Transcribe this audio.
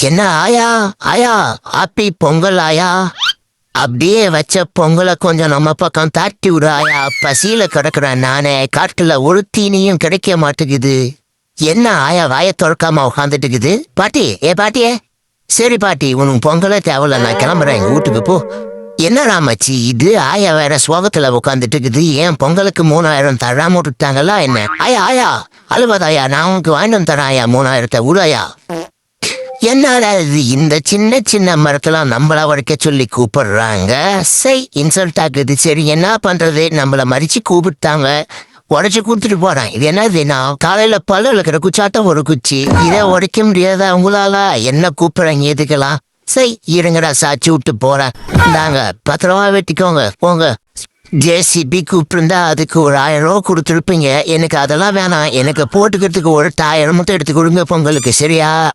என்ன ஆயா? ஆயா, ஹாப்பி பொங்கல் ஆயா. அப்படியே வச்ச பொங்கலை கொஞ்சம் நம்ம பக்கம் தாட்டி விடு ஆயா. பசியில கிடக்குறேன் நானே, காட்டுல ஒரு தீனியும் கிடைக்க மாட்டேங்குது. என்ன ஆயா வாயை திறக்காம உட்காந்துட்டு இருக்குது? பாட்டி, பாட்டியே. சரி பாட்டி, உனக்கு பொங்கலே தேவையில்ல, நான் கிளம்புறேன் எங்க வீட்டுக்கு போ. என்ன ராமச்சி இது? ஆயா வேற சோகத்துல உட்காந்துட்டு இருக்குது. ஏன் பொங்கலுக்கு 3000 தராம விட்டுட்டாங்களா என்ன? ஆயா ஆயா அழுவதாயா, நான் உனக்கு வாங்கிட்டு தரேன் ஆயா 3000 விடாயா. என்னடா இது, இந்த சின்ன சின்ன மரத்தெல்லாம் நம்மள உடைக்க சொல்லி கூப்பிடுறாங்க. இன்சல்ட் ஆகுது. சரி என்ன பண்றது, நம்மள மறிச்சு கூப்பிட்டாங்க, உடைச்சு கொடுத்துட்டு போறேன். இது என்னது, நான் காலையில பல்ல இருக்கிற குச்சாட்டம் ஒரு குச்சி, இதை உடைக்க முடியாதா உங்களால? என்ன கூப்பிடுறீங்க எதுக்கெல்லாம்? இருங்கடா சாச்சி விட்டு போறேன். இந்தாங்க 10 ரூபா வெட்டிக்கோங்க போங்க. ஜேசிபி கூப்பிட்டுருந்தா அதுக்கு ஒரு 1000 ரூபா கொடுத்துருப்பீங்க. எனக்கு அதெல்லாம் வேணாம், எனக்கு போட்டுக்கிறதுக்கு ஒரு 1000 மட்டும் எடுத்து கொடுங்க பொங்கலுக்கு, சரியா?